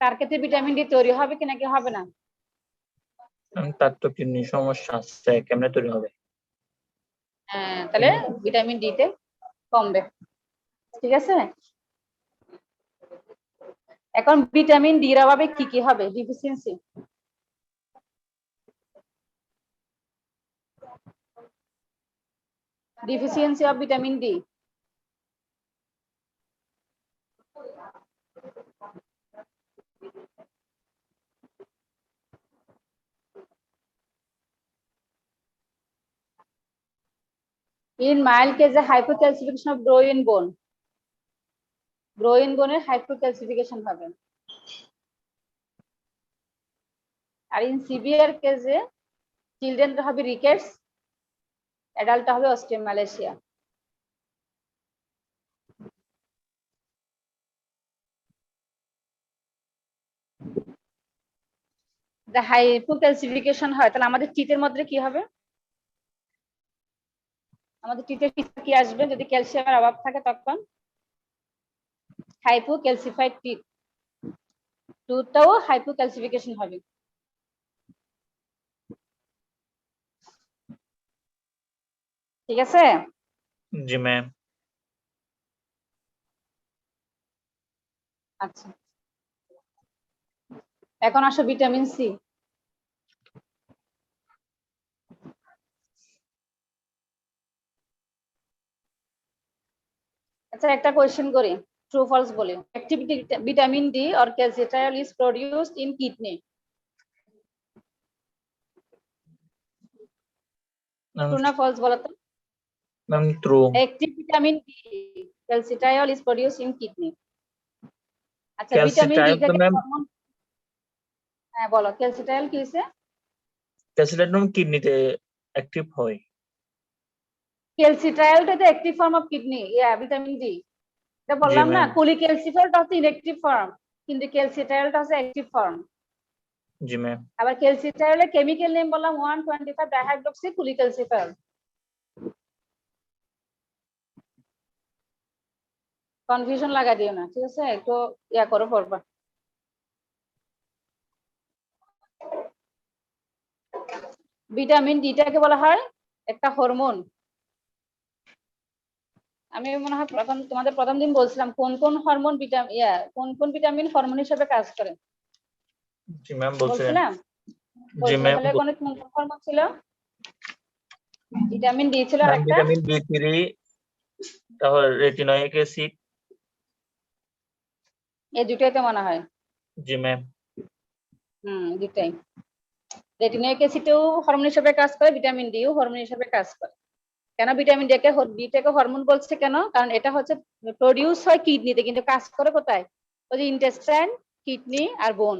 [SPEAKER 1] তার ক্ষেত্রে ভিটামিন ডি তৈরি হবে কি নাকি হবে না?
[SPEAKER 2] তার তো কিডনি সমস্যা আছে, কেমনে তৈরি হবে?
[SPEAKER 1] হ্যাঁ, তাহলে ভিটামিন ডি তে কমবে। ঠিক আছে, এখন ভিটামিন ডি এর অভাবে কি কি হবে? Deficiency, deficiency of vitamin D. In mild case, the hypocalcification of groin bone, groin বোনের হাইপোক্যালসিফিকেশন হবে। আর ইন সিভিয়ার কেসে চিলড্রেনটা হবে রিকেটস, অ্যাডাল্টটা হবে অস্টিওমালেশিয়া। the hypocalcification হয়, তাহলে আমাদের টিথের মধ্যে কি হবে? আমাদের টিথের কি আসবে যদি ক্যালসিয়ামের অভাব থাকে? তখন হাইপোক্যালসিফাইড টিথ, টুথটাও হাইপোক্যালসিফিকেশন হবে। ঠিক আছে,
[SPEAKER 2] জি ম্যাম।
[SPEAKER 1] আচ্ছা এখন আসো ভিটামিন সি। আচ্ছা একটা কোয়েশ্চেন করি, ট্রু ফলস বলে। Activity vitamin D or calcitriol is produced in kidney, true না ফলস বলো তো?
[SPEAKER 2] Ma'am true.
[SPEAKER 1] Active vitamin D calcitriol is produced in kidney. আচ্ছা ভিটামিন ডি
[SPEAKER 2] ক্যালসিট্রায়োল তো
[SPEAKER 1] থেকে
[SPEAKER 2] ম্যাম,
[SPEAKER 1] হরমোন, হ্যাঁ বলো ক্যালসিট্রায়োল কি হইছে?
[SPEAKER 2] ক্যালসিট্রায়োল কিডনিতে অ্যাক্টিভ হয়।
[SPEAKER 1] ক্যালসিট্রায়োলটা তো active form of kidney, vitamin D. এটা
[SPEAKER 2] জি
[SPEAKER 1] বললাম না,
[SPEAKER 2] ম্যাম।
[SPEAKER 1] কোলিক্যালসিফেরটা হচ্ছে ইনঅ্যাক্টিভ ফর্ম, কিন্তু ক্যালসিট্রায়োলটা হচ্ছে অ্যাক্টিভ ফর্ম।
[SPEAKER 2] জি ম্যাম।
[SPEAKER 1] আবার ক্যালসিট্রায়োলের কেমিক্যাল নেম বললাম 125 ডাইহাইড্রোক্সি কোলিক্যালসিফেরল। কনফিউশন লাগা দিও না, ঠিক আছে, একটু ইয়া করো পড়বা। ভিটামিন ডিটাকে বলা হয় একটা হরমোন। আমি মনে হয় তোমাদের প্রথম দিন বলছিলাম কোন কোন হরমোন কোন কোন ভিটামিন হরমোন হিসেবে কাজ করে,
[SPEAKER 2] জি ম্যাম বলছিলেন।
[SPEAKER 1] বলছিলাম?
[SPEAKER 2] জি ম্যাম।
[SPEAKER 1] তাহলে কোন কোন হরমোন ছিল? ভিটামিন ডি ছিল আর
[SPEAKER 2] ম্যাম
[SPEAKER 1] একটা,
[SPEAKER 2] ভিটামিন B3, তারপর রেটিনোয়িক অ্যাসিড।
[SPEAKER 1] এই দুটোই তো মনে হয়।
[SPEAKER 2] জি ম্যাম।
[SPEAKER 1] দুটাই। রেটিনোয়িক অ্যাসিডও হরমোন হিসেবে কাজ করে, ভিটামিন ডিও হরমোন হিসেবে কাজ করে। কেন ভিটামিন ডিটাকে হরমোন বলছে কেন? কারণ এটা হচ্ছে প্রডিউস হয় কিডনিতে, কিন্তু কাজ করে কোথায়? ওই যে ইন্টেস্টাইন, কিডনি আর বোন।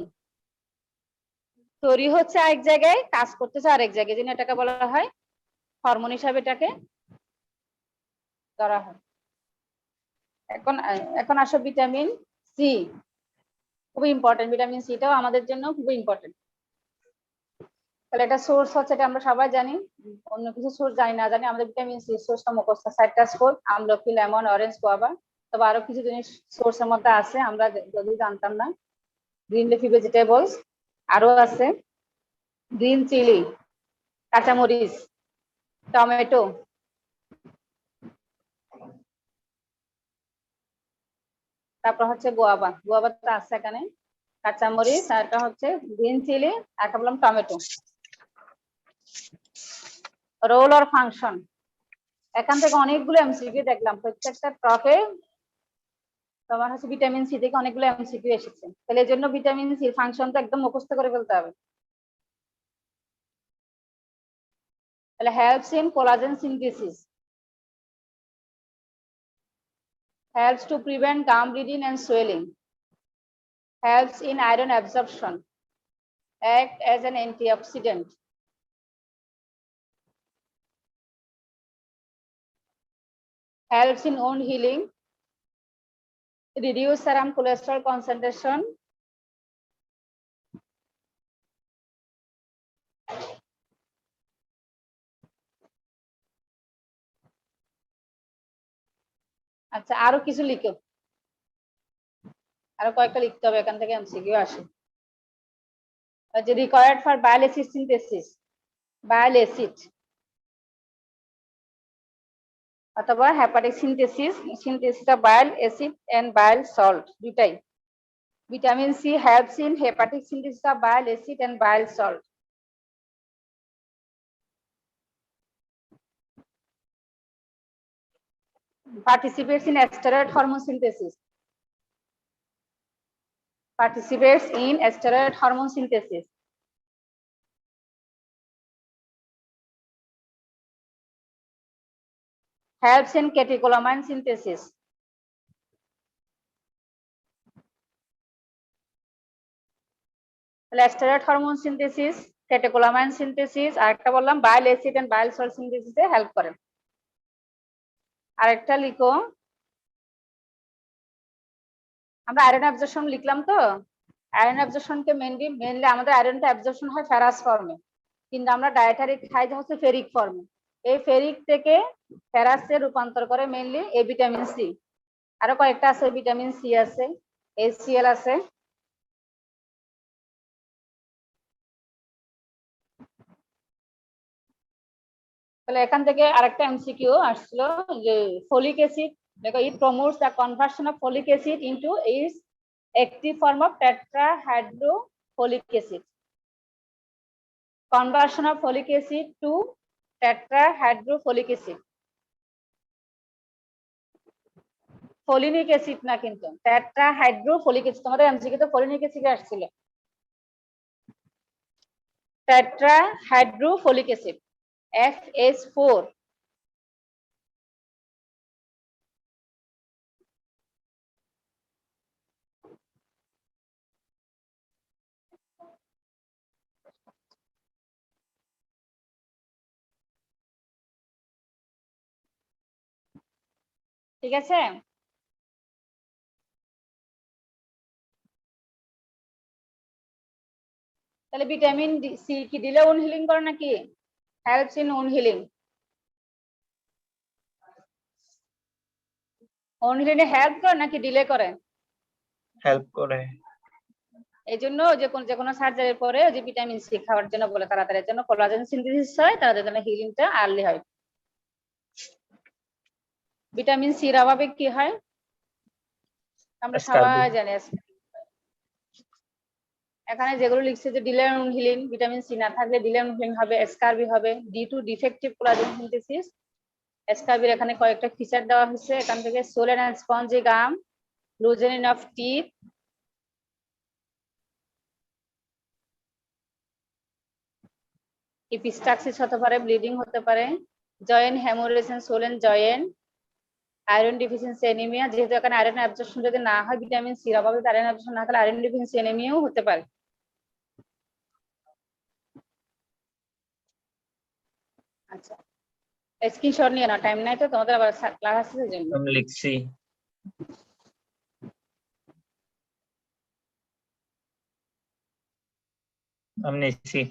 [SPEAKER 1] তৈরি হচ্ছে আরেক জায়গায়, কাজ করতেছে আরেক জায়গায়, যেন এটাকে বলা হয় হরমোন হিসাবে এটাকে ধরা হয়। এখন আসো ভিটামিন সি, খুবই ইম্পর্টেন্ট। ভিটামিন সিটাও আমাদের জন্য খুবই ইম্পর্টেন্ট। তাহলে এটা সোর্স হচ্ছে, এটা আমরা সবাই জানি, অন্য কিছু সোর্স জানি না জানি, আমাদের ভিটামিন সি সোর্সটা মুখস্থ, সাইট্রাস ফল, আমলকি, লেমন, অরেঞ্জ, গুয়াভা। তবে আরো কিছু জিনিস সোর্সের মধ্যে আছে আমরা যদি জানতাম না। গ্রিন লিফি ভেজিটেবলস, আরো আছে গ্রিন চিলি, কাঁচামরিচ, টমেটো, তারপর হচ্ছে গোয়াবা, গোয়াবা তো আছে এখানে, কাঁচামরিচ, আর একটা হচ্ছে গ্রিন চিলি, আর একটা বললাম টমেটো। রোল অর ফাংশন, এখান থেকে অনেকগুলো এমসিকিউ দেখলাম, প্রত্যেকটা টপে তোমার হচ্ছে ভিটামিন সি থেকে অনেকগুলো এমসিকিউ এসেছে, তাহলে এই জন্য ভিটামিন সি ফাংশনটা একদম মুখস্থ করে ফেলতে হবে। তাহলে helps in collagen synthesis, helps to prevent gum bleeding and swelling, helps in iron absorption, act as an antioxidant, helps in wound healing, reduce serum cholesterol concentration, আচ্ছা আরো কিছু লিখো, আরো কয়েকটা লিখতে হবে, এখান থেকে এমসিকিউ আসে। যে required for bile acid synthesis, bile acid অথবা hepatic synthesis, synthesis of bile acid and bile salt দুটাই। Vitamin C helps in hepatic synthesis of bile acid and bile salt. Participates in steroid hormone synthesis, participates in steroid hormone synthesis, helps in catecholamine synthesis, steroid hormone synthesis, catecholamine synthesis, আরেকটা বললাম bile acid and bile salt synthesis A help করে। আরেকটা লিখো, আমরা iron absorption লিখলাম তো, iron অ্যাবজর্পশনকে mainly আমাদের আয়রনটা absorption হয় ফেরাস ফর্মে, কিন্তু আমরা ডায়েটারি খাই যে হচ্ছে ফেরিক ফর্মে, এই ফেরিক থেকে ফেরাসে রূপান্তর করে মেইনলি এ ভিটামিন সি, আরো কয়েকটা আছে, ভিটামিন সি আছে, HCl আছে। তাহলে এখান থেকে আরেকটা এমসিকিউ আসছিল যে ফলিক অ্যাসিড, দেখো it promotes the conversion of folic acid into its active form of tetrahydrofolic acid, conversion of folic acid to tetrahydrofolic acid, folinic acid না কিন্তু টেট্রাহাইড্রোফলিক অ্যাসিড, তোমাদের এমসিকিউ তো ফলিনিক অ্যাসিড আসছিল, tetrahydrofolic acid FH4। ঠিক আছে, তাহলে vitamin C কি দিলে উন হিলিং করে নাকি, হেল্পস ইন উন হিলিং, উন হিলিং এ হেল্প করে নাকি ডিলে করে,
[SPEAKER 2] হেল্প করে।
[SPEAKER 1] এই জন্য যে কোনো সার্জারির পরে যে ভিটামিন সি খাওয়ার জন্য বলে তাড়াতাড়ি, জন্য কোলাজেন সিনথেসিস হয়, তাদের জন্য হিলিংটা আর্লি হয়। ভিটামিন সির অভাবে কি হয় আমরা সবাই জানি, এখানে যেগুলো লিখছে যে ডিলে হিলিং, ভিটামিন সি না থাকলে ডিলে হিলিং হবে, স্কারবি হবে due to defective collagen synthesis. স্কারবির এখানে কয়েকটা ফিচার দেওয়া হয়েছে, এখান থেকে swollen and spongy gum, loosening of teeth, epistaxis হতে পারে, ব্লিডিং হতে পারে, joint haemorrhage and swollen joint, iron deficiency anaemia, যেহেতু এখানে আয়রন অ্যাবজর্পশন যদি না হয় ভিটামিন সির অভাবে আয়রন অ্যাবজর্পশন না থাকলে আয়রন ডিফিসিয়েন্সি অ্যানিমিয়াও হতে পারে। আচ্ছা স্ক্রিনশট নিয়ে নাও, টাইম নাই তো তোমাদের, আবার ক্লাস আছে সেজন্য।
[SPEAKER 2] আমি লিখছি। আমি নিচ্ছি।